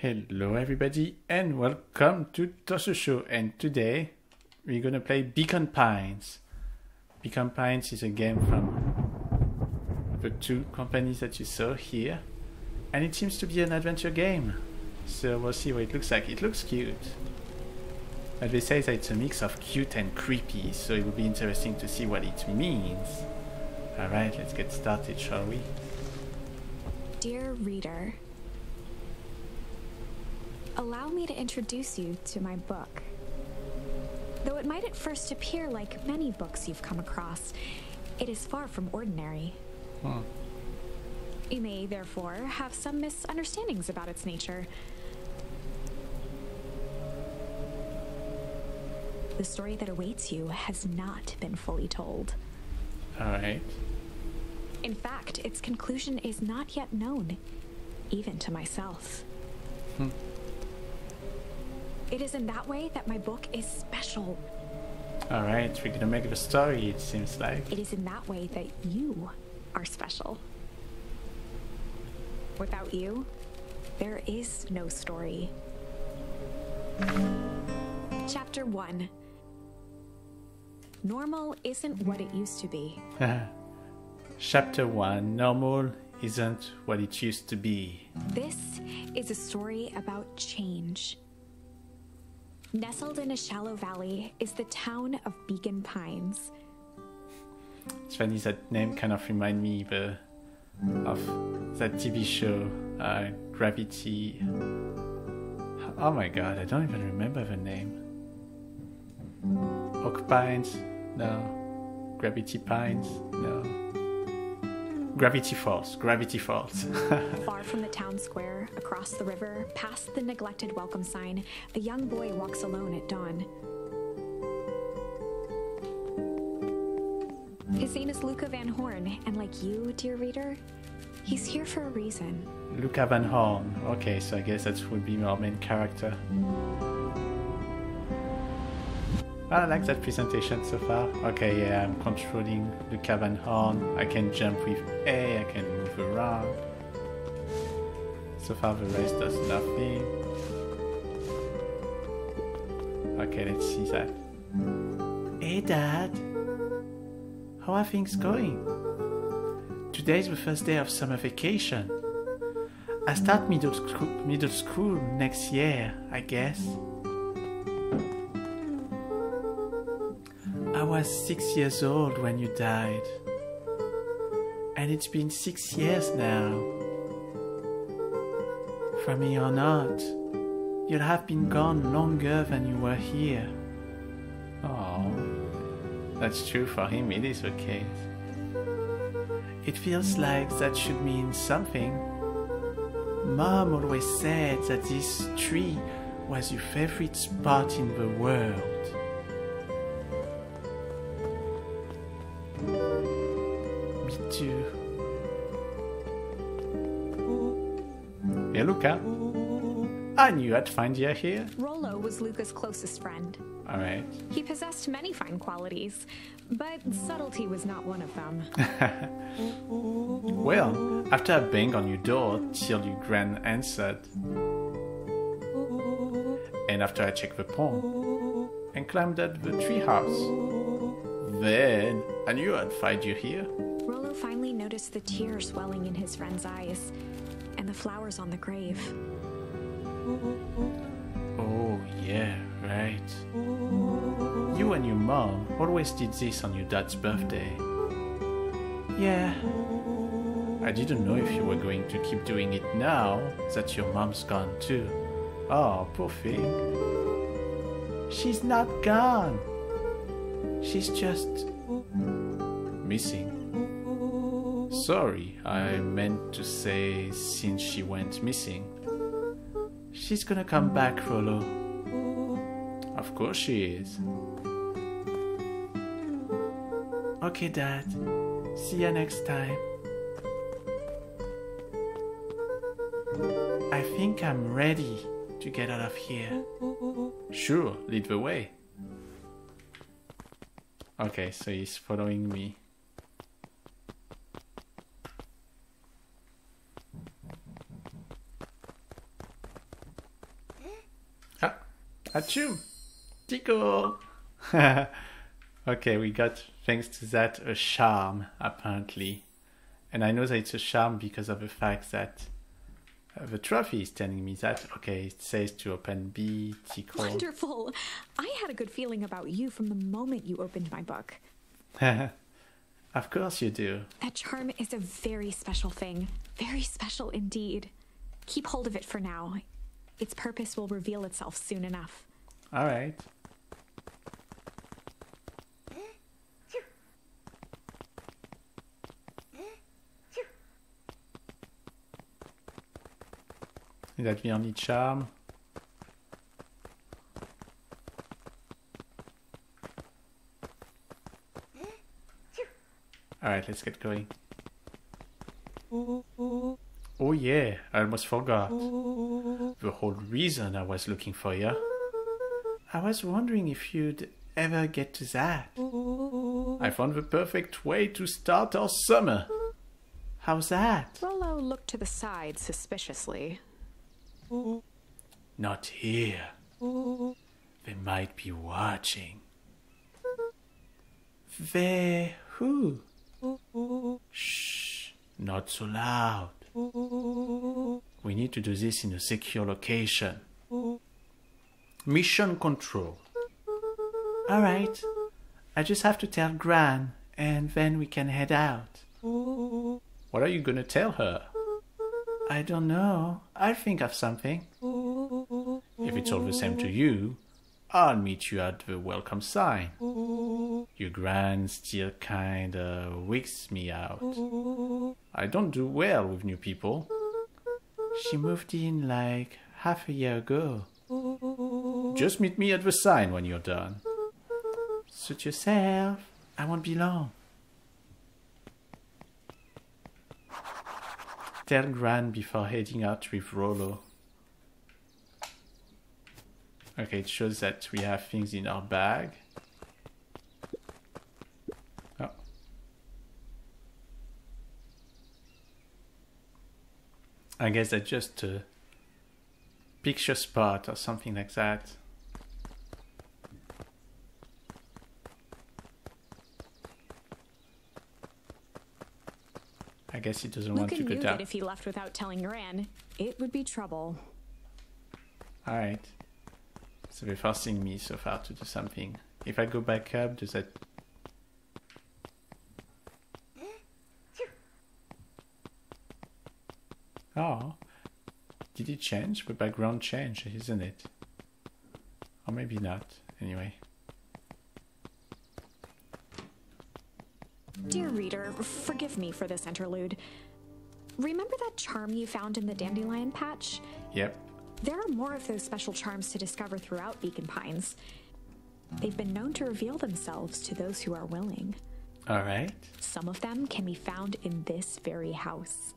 Hello everybody and welcome to Tosu Show, and today we're gonna play Beacon Pines. Beacon Pines is a game from the two companies that you saw here, and it seems to be an adventure game. So we'll see what it looks like. It looks cute. But they say that it's a mix of cute and creepy, so it will be interesting to see what it means. Alright, let's get started, shall we? Dear reader, allow me to introduce you to my book. Though it might at first appear like many books you've come across, it is far from ordinary. You may therefore have some misunderstandings about its nature. The story that awaits you has not been fully told. Alright. In fact, its conclusion is not yet known, even to myself. It is in that way that my book is special. Alright, we're gonna make the story, it seems like. It is in that way that you are special. Without you, there is no story. Chapter 1. Normal isn't what it used to be. Chapter 1. Normal isn't what it used to be. This is a story about change. Nestled in a shallow valley is the town of Beacon Pines. It's funny, that name kind of reminds me of that TV show, Gravity. Oh my god, I don't even remember the name. Oak Pines? No. Gravity Pines? No. Gravity Falls. Gravity Falls. Far from the town square, across the river, past the neglected welcome sign, a young boy walks alone at dawn. His name is Luca Van Horn, and like you, dear reader, he's here for a reason. Luca Van Horn. Okay, so I guess that would be our main character. I like that presentation so far. Okay, yeah, I'm controlling Luca Van Horn. I can jump with A, I can move around. So far the rest does nothing. Okay, let's see that. Hey Dad! How are things going? Today's the first day of summer vacation. I start middle school next year, I guess. I was 6 years old when you died, and it's been 6 years now. From here on out, you'll have been gone longer than you were here. Oh, that's true for him, it is the case. It feels like that should mean something. Mom always said that this tree was your favorite spot in the world. Too. Hey Luca, I knew I'd find you here. Rollo was Luca's closest friend. Alright. He possessed many fine qualities, but subtlety was not one of them. Well, after I banged on your door till your grand answered, and after I checked the pond and climbed up the treehouse, then I knew I'd find you here. Rollo finally noticed the tears welling in his friend's eyes and the flowers on the grave. Oh yeah, right. You and your mom always did this on your dad's birthday. Yeah. I didn't know if you were going to keep doing it now that your mom's gone too. Oh, poor thing. She's not gone. She's just missing. Sorry, I meant to say since she went missing. She's gonna come back, Rollo. Of course she is. Okay, Dad. See ya next time. I think I'm ready to get out of here. Sure, lead the way. Okay, so he's following me. Achoo! Tickle! Okay, we got, thanks to that, a charm, apparently. And I know that it's a charm because of the fact that the trophy is telling me that. Okay, it says to open B, tickle. Wonderful! I had a good feeling about you from the moment you opened my book. Of course you do. That charm is a very special thing. Very special indeed. Keep hold of it for now. Its purpose will reveal itself soon enough. All right. Is that the only charm? Alright, let's get going. Oh yeah, I almost forgot. The whole reason I was looking for you. I was wondering if you'd ever get to that. I found the perfect way to start our summer. How's that? Rollo looked to the side suspiciously. Not here. They might be watching. They who? Shh, not so loud. We need to do this in a secure location. Mission control. Alright, I just have to tell Gran, and then we can head out. What are you gonna tell her? I don't know. I'll think of something. If it's all the same to you, I'll meet you at the welcome sign. Your Gran still kinda wigs me out. I don't do well with new people. She moved in like half a year ago. Just meet me at the sign when you're done. Suit yourself. I won't be long. Tell Gran before heading out with Rollo. Okay, it shows that we have things in our bag. Oh. I guess that's just a picture spot or something like that. I guess he doesn't want to go Luca knew down. that if he left without telling Gran, it would be trouble. Alright. So they're forcing me so far to do something. If I go back up, does that... Oh. Did it change? The background changed, isn't it? Or maybe not. Anyway. Dear reader, forgive me for this interlude. Remember that charm you found in the dandelion patch? Yep. There are more of those special charms to discover throughout Beacon Pines. They've been known to reveal themselves to those who are willing. Alright. Some of them can be found in this very house.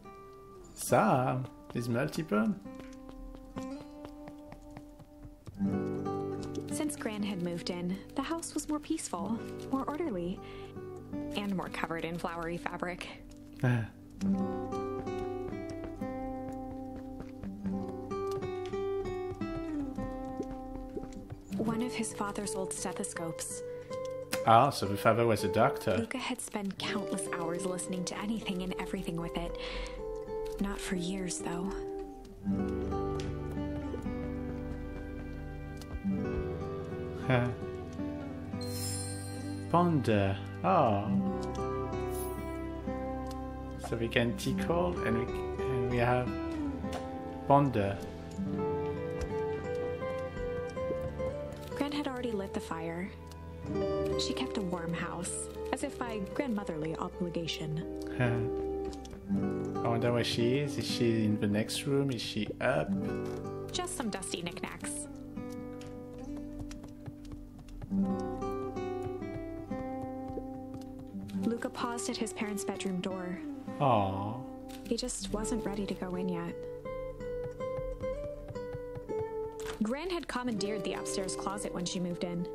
Some? There's multiple? Since Gran had moved in, the house was more peaceful, more orderly, and more covered in flowery fabric. One of his father's old stethoscopes. Ah, so the father was a doctor. Luca had spent countless hours listening to anything and everything with it. Not for years, though. Ponder. Oh. So we can tickle and we have ponder. Gran had already lit the fire. She kept a warm house, as if by grandmotherly obligation. I wonder where she is. Is she in the next room? Is she up? Just some dusty knickknacks. Luca paused at his parents' bedroom door. Aww. He just wasn't ready to go in yet. Gran had commandeered the upstairs closet when she moved in.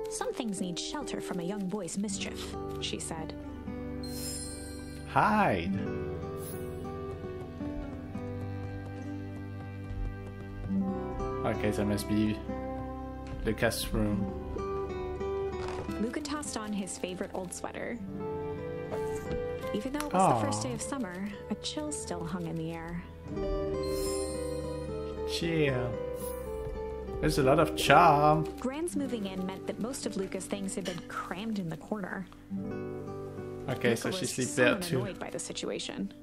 Some things need shelter from a young boy's mischief, she said. Hide. Okay, that must be Lucas' room. Luca tossed on his favorite old sweater. Even though it was the first day of summer, a chill still hung in the air. Chill. There's a lot of charm. Gran's moving in meant that most of Luca's things had been crammed in the corner. Okay, Luca so she was sleeps there somewhat too. annoyed by the situation.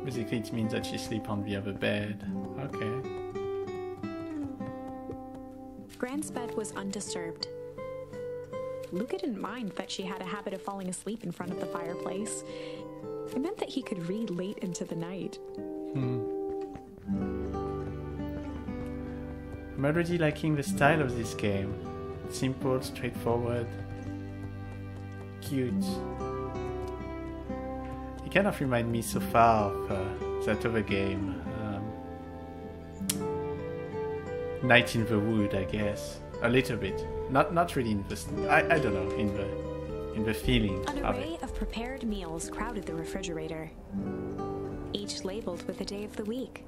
Basically, it means that she sleeps on the other bed. Okay. Gran's bed was undisturbed. Luca didn't mind that she had a habit of falling asleep in front of the fireplace. It meant that he could read late into the night. I'm already liking the style of this game. Simple, straightforward, cute. It kind of reminds me so far of that other game. Night in the Wood, I guess. A little bit. Not really in the... I don't know, in the feeling An of array it. of prepared meals crowded the refrigerator, each labeled with the day of the week.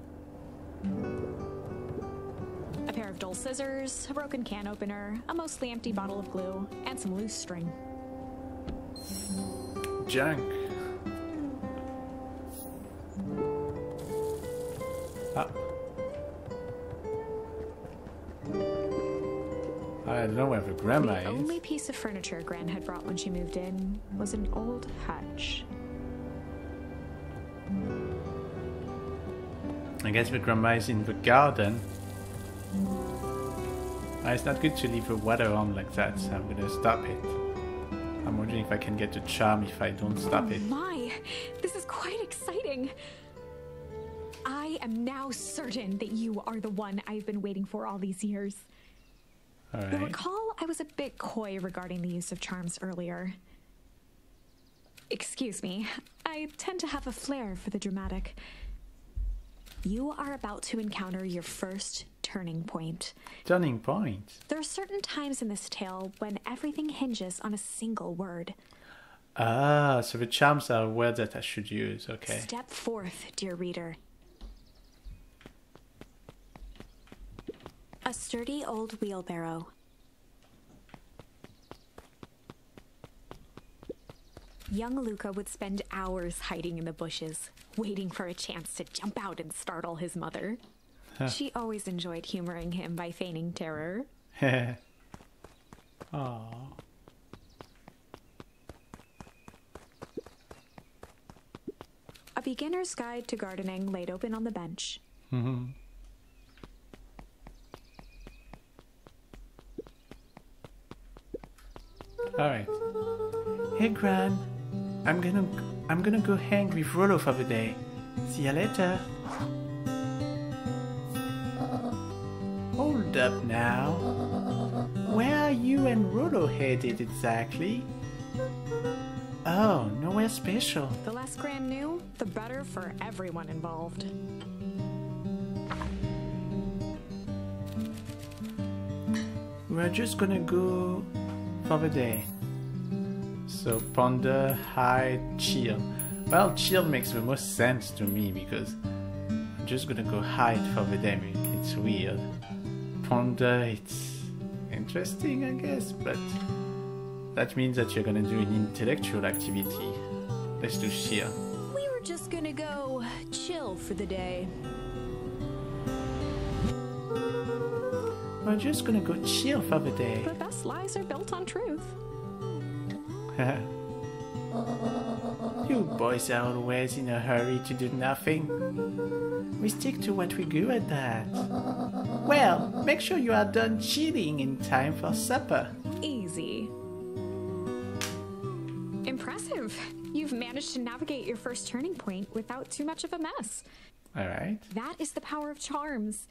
A pair of dull scissors, a broken can opener, a mostly empty bottle of glue, and some loose string. Junk. Ah. I don't know where the grandma The is. only piece of furniture Gran had brought when she moved in was an old hutch. I guess the grandma is in the garden. It's not good to leave the water on like that, so I'm gonna stop it. I'm wondering if I can get a charm if I don't stop it. My, this is quite exciting. I am now certain that you are the one I've been waiting for all these years. You'll Alright. recall I was a bit coy regarding the use of charms earlier. Excuse me, I tend to have a flair for the dramatic. You are about to encounter your first turning point. Turning point. There are certain times in this tale when everything hinges on a single word. Ah, so the charms are words that I should use, okay. Step forth, dear reader. A sturdy old wheelbarrow. Young Luca would spend hours hiding in the bushes, waiting for a chance to jump out and startle his mother. She always enjoyed humoring him by feigning terror. Aww. A beginner's guide to gardening laid open on the bench. Alright. Hey Gran, I'm gonna go hang with Rollo for the day. See you later. Hold up now. Where are you and Rollo headed exactly? Oh, nowhere special. The less Gran knew, the better for everyone involved. We're just gonna go for the day. So ponder, hide, chill. Well, chill makes the most sense to me because I'm just gonna go hide for the day. It's weird. Ponder, it's interesting, I guess, but that means that you're gonna do an intellectual activity. Let's do chill. We were just gonna go chill for the day. We're just gonna go chill for the day. The best lies are built on truth. You boys are always in a hurry to do nothing. We stick to what we're good at that. Well, make sure you are done chilling in time for supper. Easy. Impressive. You've managed to navigate your first turning point without too much of a mess. Alright. That is the power of charms.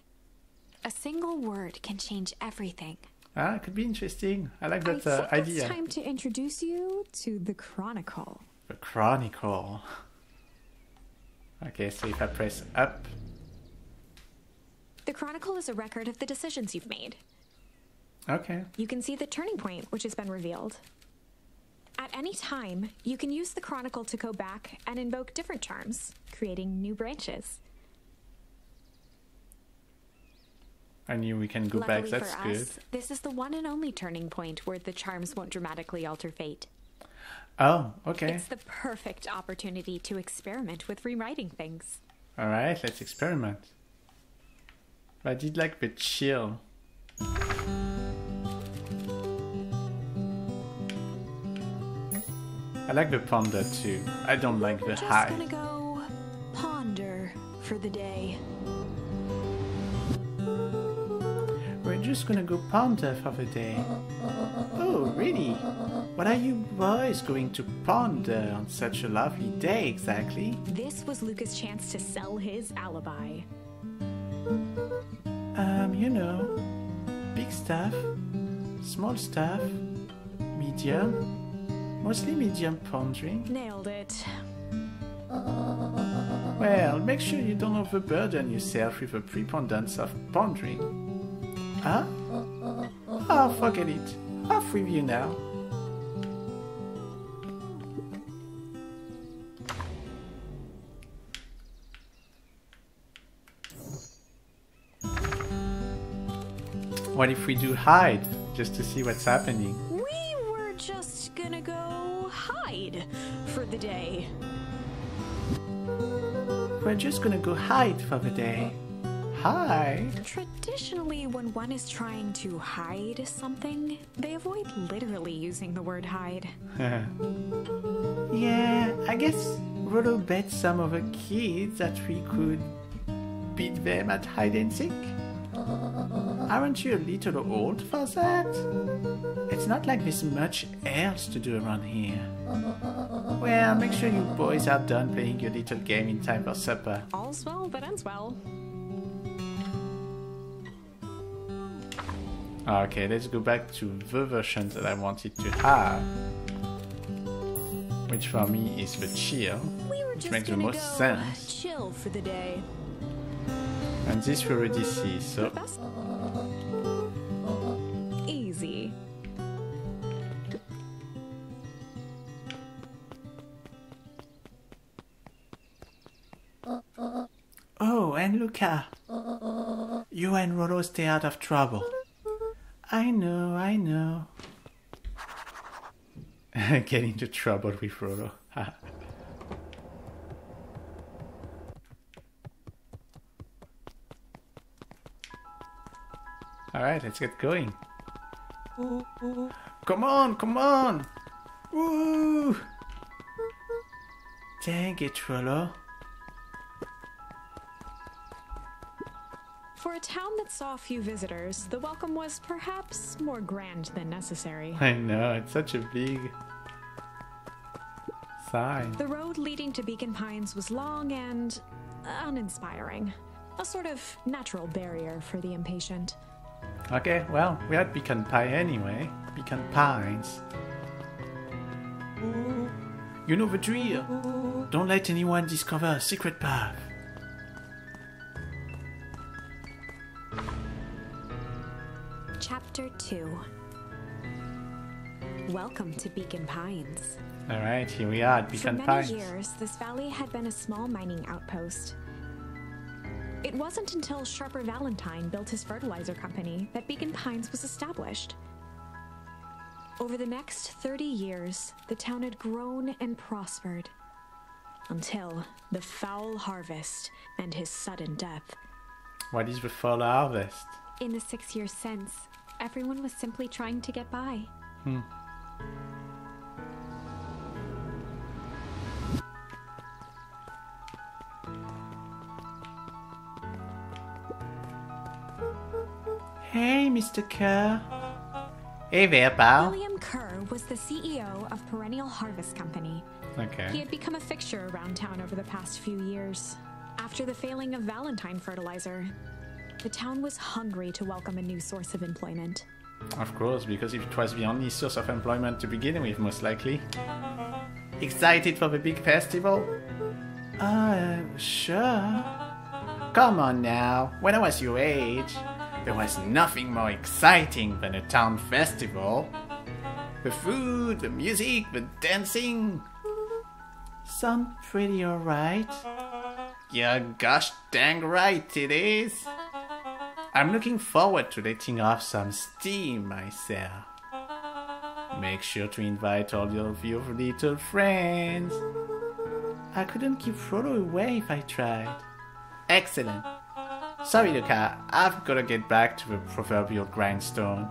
A single word can change everything. Ah, it could be interesting. I like I that think idea. it's time to introduce you to the Chronicle. The Chronicle. Okay, so if I press up. The Chronicle is a record of the decisions you've made. Okay. You can see the turning point, which has been revealed. At any time, you can use the Chronicle to go back and invoke different charms, creating new branches. I knew we can go Luckily back, that's for good. us, this is the one and only turning point where the charms won't dramatically alter fate. Oh, okay. It's the perfect opportunity to experiment with rewriting things. Alright, let's experiment. I did like the chill. I like the ponder too. I don't like the high. We're just gonna go ponder for the day. We're just gonna go ponder for the day. Oh, really? What are you boys going to ponder on such a lovely day exactly? This was Luca's chance to sell his alibi. You know, big stuff, small stuff, medium, mostly medium pondering. Nailed it. Well, make sure you don't overburden yourself with a preponderance of pondering. Huh? Oh, forget it. Off with you now. What if we do hide, just to see what's happening? We were just gonna go hide for the day. We're just gonna go hide for the day. Hide? Traditionally, when one is trying to hide something, they avoid literally using the word hide. Yeah, I guess Rolo bet some of the kids that we could beat them at hide and seek. Aren't you a little old for that? It's not like there's much else to do around here. Well, make sure you boys are done playing your little game in time for supper. All's well that ends well. Okay, let's go back to the version that I wanted to have. Which for me is the chill, We were which just makes the gonna most go sense. chill for the day. And this we already see, so... Best. Easy. Oh, and Luca! You and Rolo stay out of trouble. I know. Get into trouble with Rolo. Alright, let's get going. Come on! Woo! Dang it, Rolo. For a town that saw few visitors, the welcome was perhaps more grand than necessary. I know, it's such a big sign. The road leading to Beacon Pines was long and uninspiring. A sort of natural barrier for the impatient. Okay, well, we're at Beacon Pie anyway. Beacon Pines. You know the drill. Don't let anyone discover a secret path. Chapter 2. Welcome to Beacon Pines. Alright, here we are at For Beacon many Pines. years, this valley had been a small mining outpost. It wasn't until Sharper Valentine built his fertilizer company that Beacon Pines was established. Over the next 30 years, the town had grown and prospered. Until the foul harvest and his sudden death. What is the fall harvest? In the 6 years since, everyone was simply trying to get by. Hey, Mr. Kerr. Hey there, pal. William Kerr was the CEO of Perennial Harvest Company. He Okay. had become a fixture around town over the past few years. After the failing of Valentine fertilizer, the town was hungry to welcome a new source of employment. Of course, because it was the only source of employment to begin with, most likely. Excited for the big festival? Sure. Come on now. When I was your age, there was nothing more exciting than a town festival. The food, the music, the dancing. Sound pretty alright? Yeah, gosh dang right it is. I'm looking forward to letting off some steam myself. Make sure to invite all of your little friends. I couldn't keep Frodo away if I tried. Excellent. Sorry, Luca, I've gotta get back to the proverbial grindstone.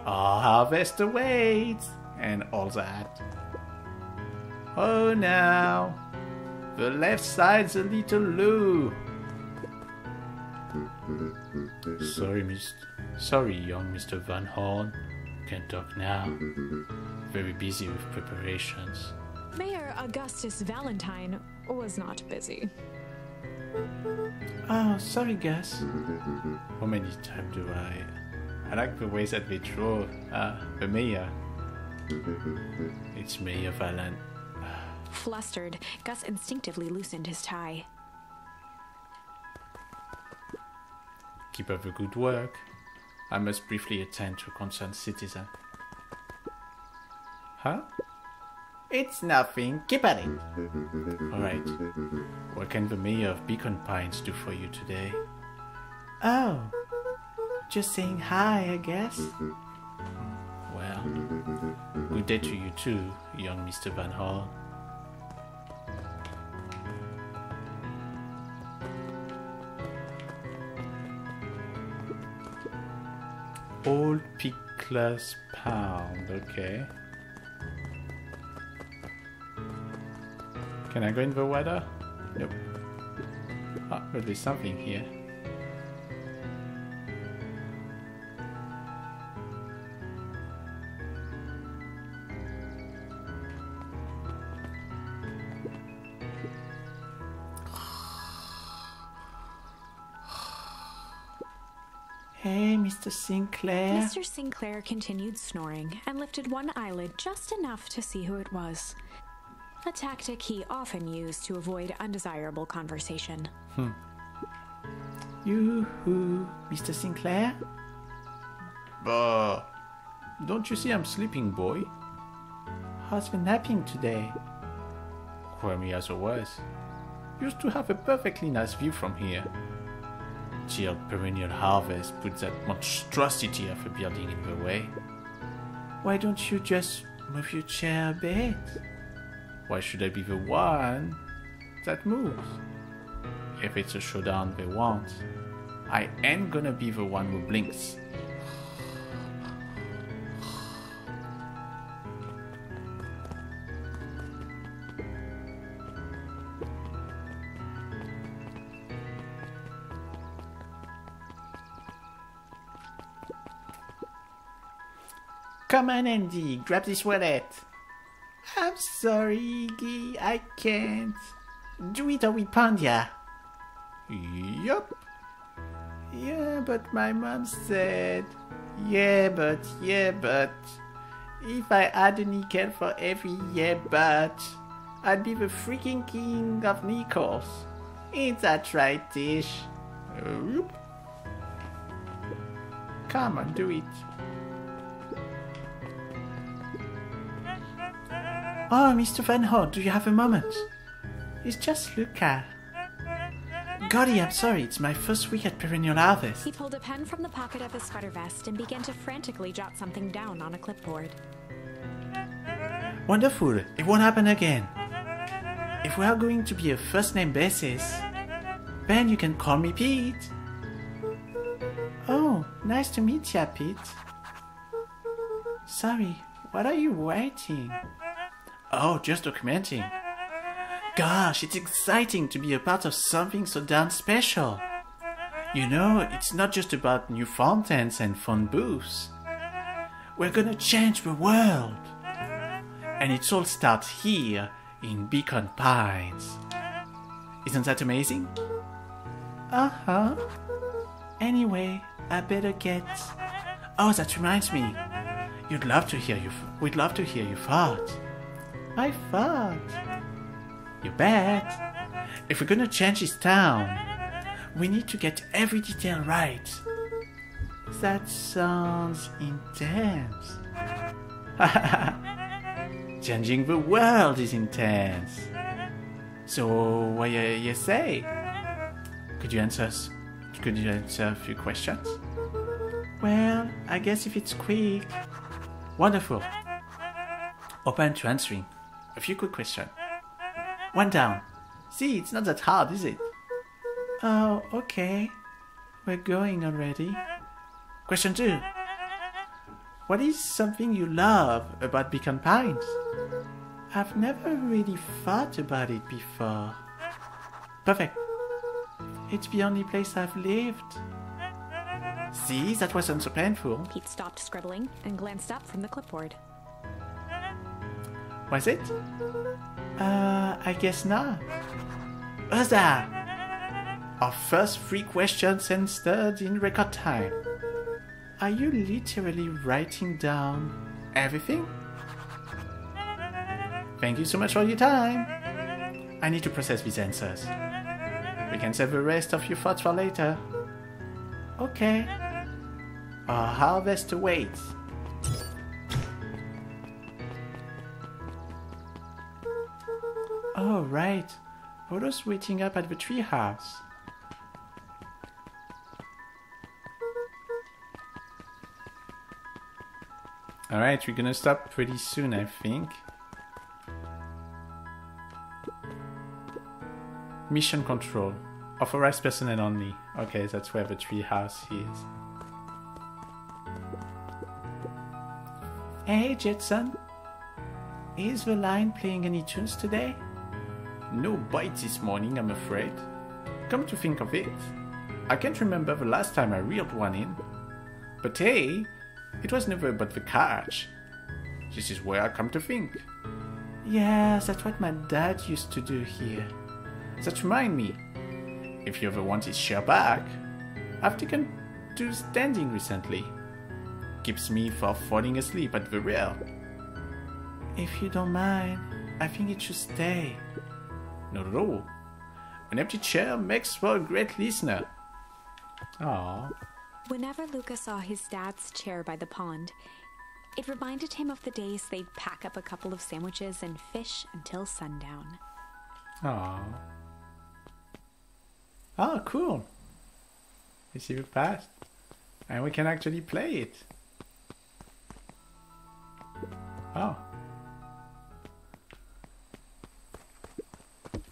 Our harvest awaits, and all that. Oh, now, the left side's a little low. Sorry, young Mr. Van Horn. Can't talk now. Very busy with preparations. Mayor Augustus Valentine was not busy. Oh, sorry, Gus. How many times do I like the ways that they draw the mayor. It's Mayor Valen. Flustered, Gus instinctively loosened his tie. Keep up the good work. I must briefly attend to a concerned citizen. Huh? It's nothing. Keep at it. Alright. What can the mayor of Beacon Pines do for you today? Oh, just saying hi, I guess. Well, good day to you too, young Mr. Van Horn. Old Pickler's Pound, okay. Can I go in the water? Nope. Ah, but there's something here. Hey, Mr. Sinclair. Mr. Sinclair continued snoring and lifted one eyelid just enough to see who it was. A tactic he often used to avoid undesirable conversation. Yoo-hoo, Mr. Sinclair? Bah! Don't you see I'm sleeping, boy? How's the napping today? Crummy as always. Used to have a perfectly nice view from here. Till perennial harvest puts that monstrosity of a building in the way. Why don't you just move your chair a bit? Why should I be the one that moves? If it's a showdown they want, I ain't gonna be the one who blinks. Come on, Andy, grab this wallet. I'm sorry, Iggy, I can't. Do it or we pound ya. Yup. Yeah, but my mom said. Yeah, but. If I had a nickel for every yeah, but, I'd be the freaking king of nickels. Ain't that right, Tish? Yup. Come on, do it. Oh, Mr. Van Horn, do you have a moment? It's just Luca. Golly, I'm sorry, it's my first week at Perennial Harvest. He pulled a pen from the pocket of his sweater vest and began to frantically jot something down on a clipboard. Wonderful, it won't happen again. If we are going to be a first-name basis, then you can call me Pete. Oh, nice to meet ya, Pete. Sorry, what are you writing? Oh, just documenting. Gosh, it's exciting to be a part of something so darn special. You know, it's not just about new fountains and fun booths. We're gonna change the world. And it all starts here in Beacon Pines. Isn't that amazing? Uh-huh. Anyway, I better get... Oh, that reminds me. We'd love to hear your thoughts. I thought. You bet. If we're gonna change this town, we need to get every detail right. That sounds intense. Changing the world is intense. So, what you say? Could you answer us Could you answer a few questions? Well, I guess if it's quick. Wonderful. Open to answering. A few quick questions. One down. See, it's not that hard, is it? Oh, okay. We're going already. Question 2. What is something you love about Beacon Pines? I've never really thought about it before. Perfect. It's the only place I've lived. See, that wasn't so painful. Pete stopped scribbling and glanced up from the clipboard. Was it? I guess not. Huzzah! Our first 3 questions answered in record time. Are you literally writing down everything? Thank you so much for your time. I need to process these answers. We can save the rest of your thoughts for later. Okay. Our harvest awaits. Oh, right. Odo's waiting up at the treehouse. Alright, we're gonna stop pretty soon, I think. Mission control. Authorized personnel only. Okay, that's where the treehouse is. Hey, Jetson. Is the line playing any tunes today? No bites this morning, I'm afraid. Come to think of it, I can't remember the last time I reeled one in. But hey, it was never about the catch. This is where I come to think. Yeah, that's what my dad used to do here. That reminds me, if you ever want his share back, I've taken to standing recently. Keeps me from falling asleep at the rail. If you don't mind, I think it should stay. Not at all. An empty chair makes for a great listener. Aww. Whenever Luca saw his dad's chair by the pond, it reminded him of the days they'd pack up a couple of sandwiches and fish until sundown. Aww. Oh, cool. You see the past. And we can actually play it. Oh.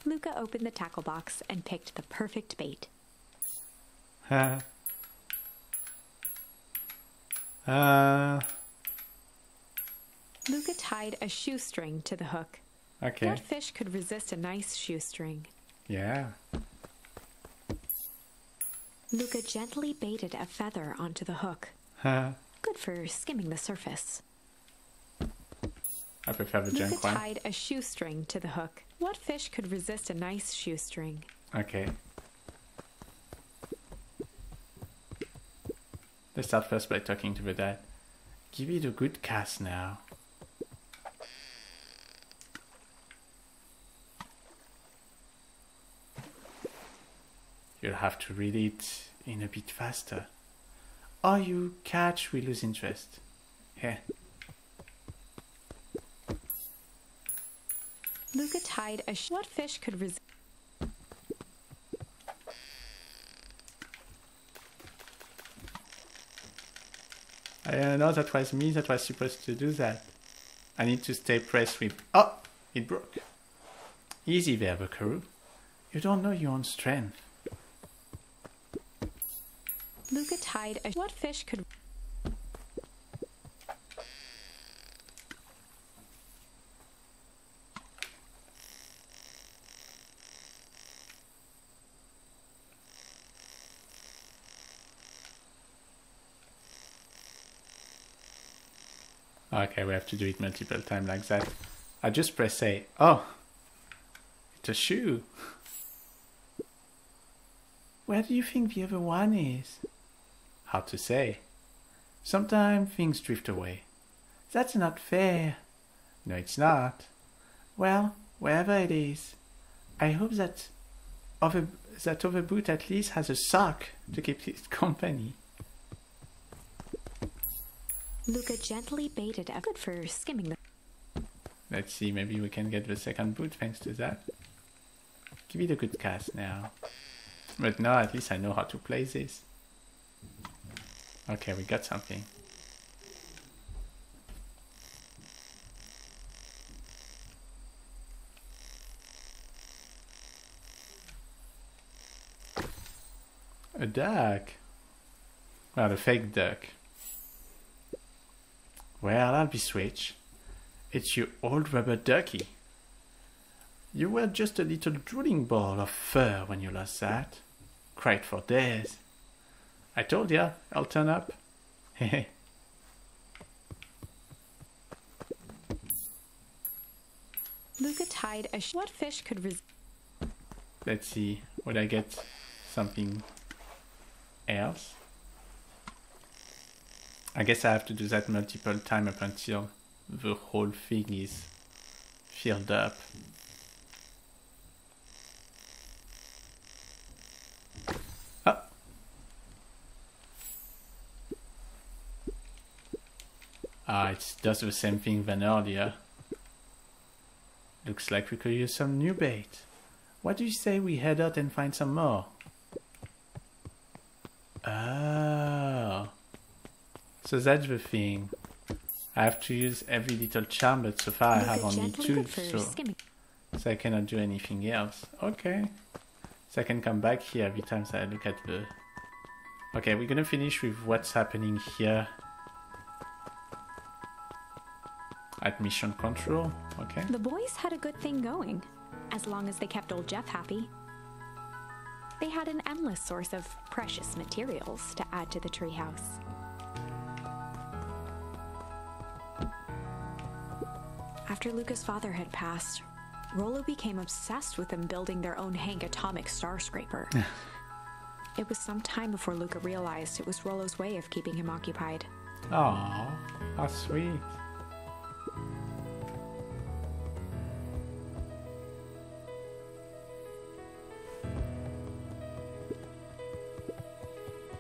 Luca opened the tackle box and picked the perfect bait. Luca tied a shoestring to the hook. Okay. What fish could resist a nice shoestring? Yeah. Luca gently baited a feather onto the hook. Good for skimming the surface. I prefer the junk Luca one. tied a shoestring to the hook. What fish could resist a nice shoestring? Okay. Let's start first by talking to the dad. Give it a good cast now. You'll have to read it in a bit faster. Or you catch, we lose interest. Here. Luca tied a what fish could resist? I don't know, that was me that was supposed to do that. I need to stay pressed with... Oh! It broke. Easy there, Buckaroo. You don't know your own strength. Luca tied a what fish could... Okay, we have to do it multiple times like that. I just press A. Oh! It's a shoe! Where do you think the other one is? Hard to say. Sometimes things drift away. That's not fair. No, it's not. Well, wherever it is, I hope that other boot at least has a sock to keep it company. Luca gently baited a good for skimming the... Let's see, maybe we can get the second boot thanks to that. Give it a good cast now. But now at least I know how to play this. Okay, we got something. A duck. Well, a fake duck. Well, I'll be switch. It's your old rubber ducky. You were just a little drooling ball of fur when you lost that. Cried for days. I told ya, I'll turn up. Hehe. Luca tied a what fish could resist. Let's see, would I get something else? I guess I have to do that multiple times up until the whole thing is filled up. Oh. Ah, it does the same thing than earlier. Looks like we could use some new bait. What do you say we head out and find some more? Oh. So that's the thing. I have to use every little charm, but so far I have only 2, so I cannot do anything else. Okay. So I can come back here every time I look at the... Okay, we're gonna finish with what's happening here. At mission control, okay. The boys had a good thing going, as long as they kept old Jeff happy. They had an endless source of precious materials to add to the treehouse. After Luca's father had passed, Rollo became obsessed with them building their own Hank atomic star scraper. It was some time before Luca realized it was Rollo's way of keeping him occupied. Aww, how sweet.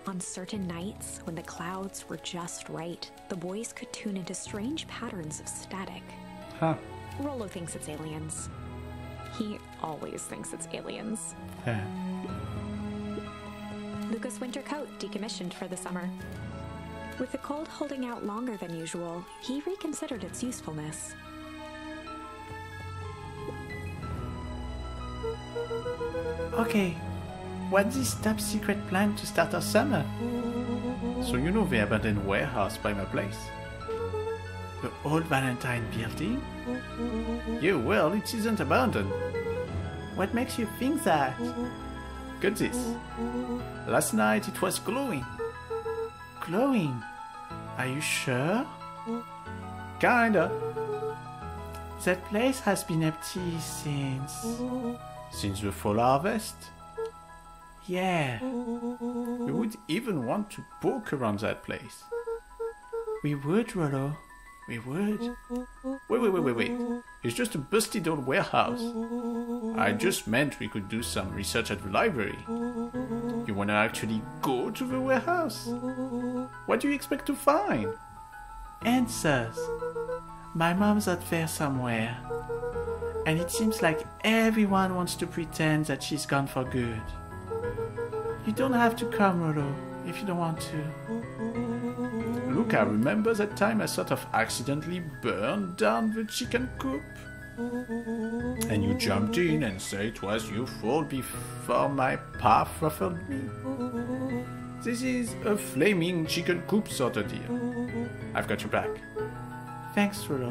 On certain nights, when the clouds were just right, the boys could tune into strange patterns of static. Huh. Rollo thinks it's aliens. He always thinks it's aliens. Luca's winter coat decommissioned for the summer. With the cold holding out longer than usual, he reconsidered its usefulness. Okay, what's this top secret plan to start our summer? So you know the abandoned warehouse by my place? The old Valentine building? Yeah, well, it isn't abandoned. What makes you think that? Get this. Last night it was glowing. Glowing? Are you sure? Kinda. That place has been empty since the fall harvest? Yeah. We would even want to poke around that place. We would, Rollo. We would. Wait. It's just a busted old warehouse. I just meant we could do some research at the library. You wanna actually go to the warehouse? What do you expect to find? Answers. My mom's out there somewhere. And it seems like everyone wants to pretend that she's gone for good. You don't have to come, Rollo, if you don't want to. Look, I remember that time I sort of accidentally burned down the chicken coop. And you jumped in and said it was your fault before my path ruffled me. This is a flaming chicken coop sort of deal. I've got your back. Thanks, Rollo.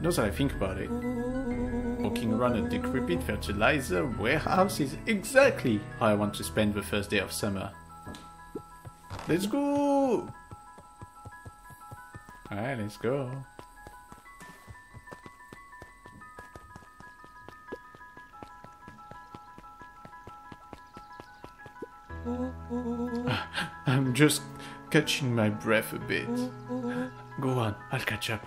Now that I think about it, walking around a decrepit fertilizer warehouse is exactly how I want to spend the first day of summer. Let's go! Alright, let's go. I'm just catching my breath a bit. Go on, I'll catch up.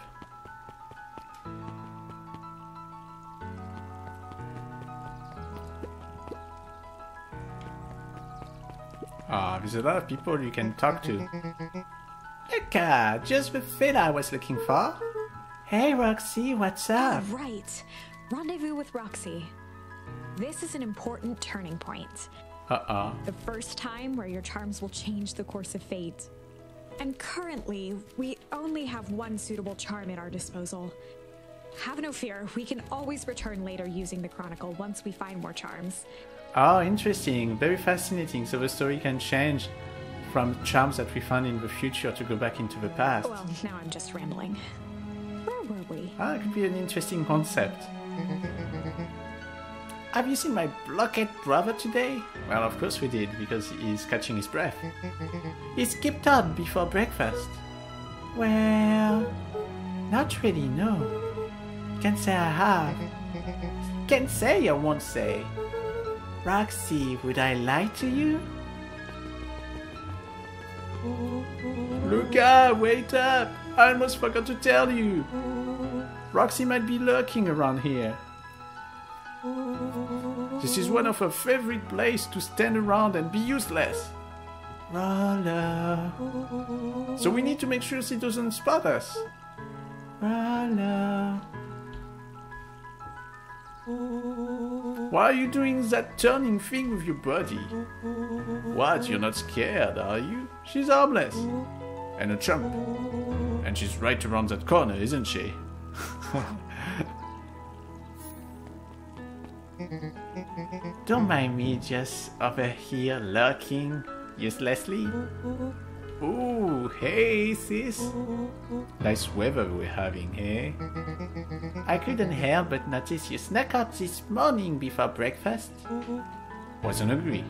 Ah, there's a lot of people you can talk to. Eka, just the fit I was looking for. Hey Roxy, what's up? Oh, right. Rendezvous with Roxy. This is an important turning point. The first time where your charms will change the course of fate. And currently, we only have one suitable charm at our disposal. Have no fear, we can always return later using the Chronicle once we find more charms. Oh, interesting. Very fascinating. So the story can change from charms that we found in the future to go back into the past. Well, now I'm just rambling. Where were we? Ah, it could be an interesting concept. Have you seen my blockhead brother today? Well, of course we did, because he's catching his breath. He skipped out before breakfast. Well, not really, no. Can't say I have. Can't say I won't say. Roxy, would I lie to you? Luca, wait up! I almost forgot to tell you. Roxy might be lurking around here. This is one of her favorite places to stand around and be useless. Roller. So we need to make sure she doesn't spot us. Roller. Why are you doing that turning thing with your body? What, you're not scared, are you? She's harmless. And a chump. And she's right around that corner, isn't she? Don't mind me just over here lurking uselessly. Ooh, hey sis. Nice weather we're having, hey? I couldn't help but notice you snuck out this morning before breakfast. Wasn't hungry.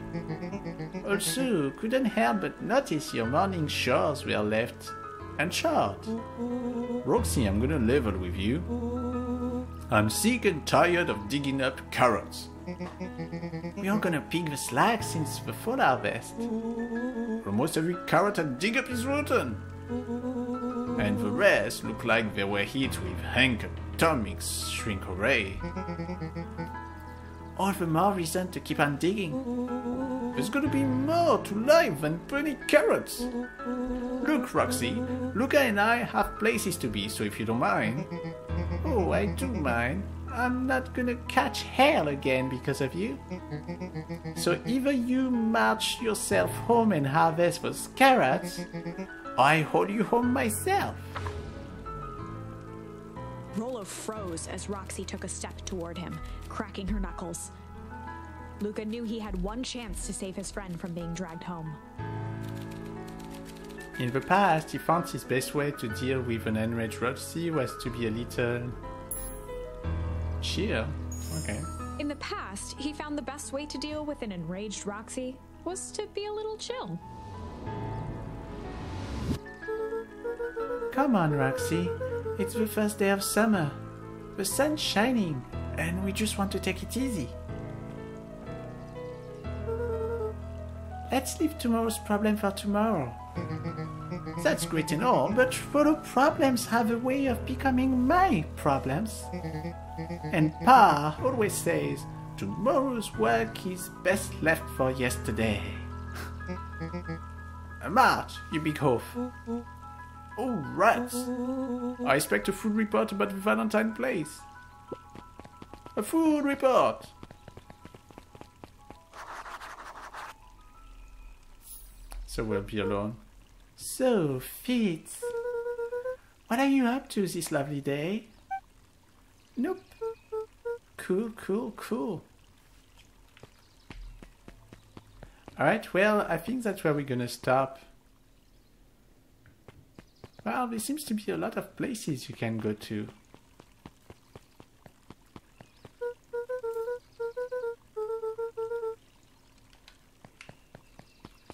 Also, couldn't help but notice your morning chores were left unshort. Roxy, I'm gonna level with you. I'm sick and tired of digging up carrots. We are gonna pick the slack since the fall harvest. Almost every carrot I dig up is rotten. And the rest look like they were hit with Hank Atomic's shrink array. All the more reason to keep on digging. There's gonna be more to life than pretty carrots. Look, Roxy, Luca and I have places to be, so if you don't mind. Oh, I do mind. I'm not gonna catch hell again because of you. So either you march yourself home and harvest those carrots, or I haul you home myself. Rollo froze as Roxy took a step toward him, cracking her knuckles. Luca knew he had one chance to save his friend from being dragged home. In the past, he found his best way to deal with an enraged Roxy was to be a little... chill. Okay. In the past, he found the best way to deal with an enraged Roxy was to be a little chill. Come on, Roxy. It's the first day of summer. The sun's shining, and we just want to take it easy. Let's leave tomorrow's problem for tomorrow. That's great and all, but photo problems have a way of becoming my problems. And Pa always says, tomorrow's work is best left for yesterday. March, you big hoof. Oh, rats. I expect a full report about the Valentine place. A full report. So we'll be alone. So, Fitz, what are you up to this lovely day? Nope. Cool, cool, cool. Alright, well, I think that's where we're gonna stop. Well, there seems to be a lot of places you can go to.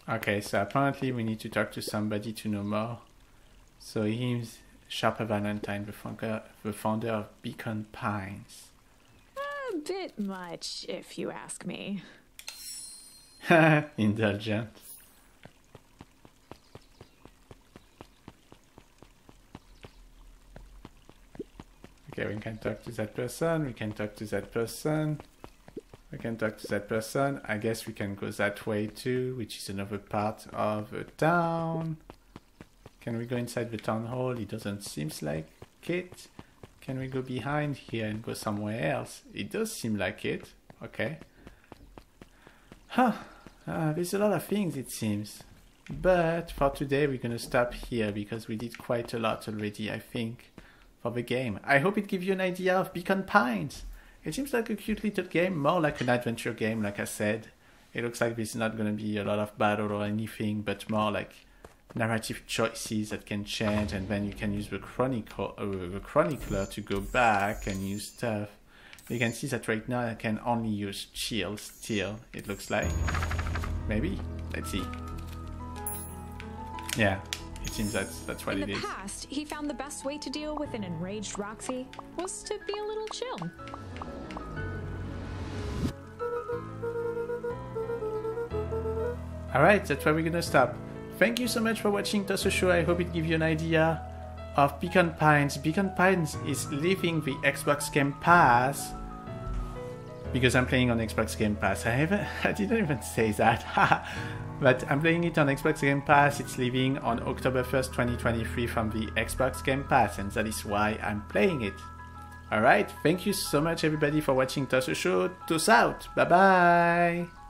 Okay, so apparently we need to talk to somebody to know more. So he's Sharper Valentine, the founder of Beacon Pines. A bit much, if you ask me. Indulgent. Okay, we can talk to that person, we can talk to that person. We can talk to that person. I guess we can go that way too, which is another part of the town. Can we go inside the town hall? It doesn't seem like it. Can we go behind here and go somewhere else? It does seem like it. Okay. Huh. There's a lot of things, it seems. But for today, we're gonna stop here because we did quite a lot already, I think, for the game. I hope it gives you an idea of Beacon Pines. It seems like a cute little game, more like an adventure game, like I said. It looks like there's not gonna be a lot of battle or anything, but more like narrative choices that can change, and then you can use the chronicler to go back and use stuff. You can see that right now I can only use chill still, it looks like. Maybe? Let's see. Yeah, it seems that's what it is. In the past, he found the best way to deal with an enraged Roxy was to be a little chill. Alright, that's where we're gonna stop. Thank you so much for watching Tosso Show. I hope it gives you an idea of Beacon Pines. Beacon Pines is leaving the Xbox Game Pass because I'm playing on Xbox Game Pass. I didn't even say that. But I'm playing it on Xbox Game Pass. It's leaving on October 1st, 2023 from the Xbox Game Pass, and that is why I'm playing it. Alright, thank you so much everybody for watching Tosso Show. Toss out. Bye bye.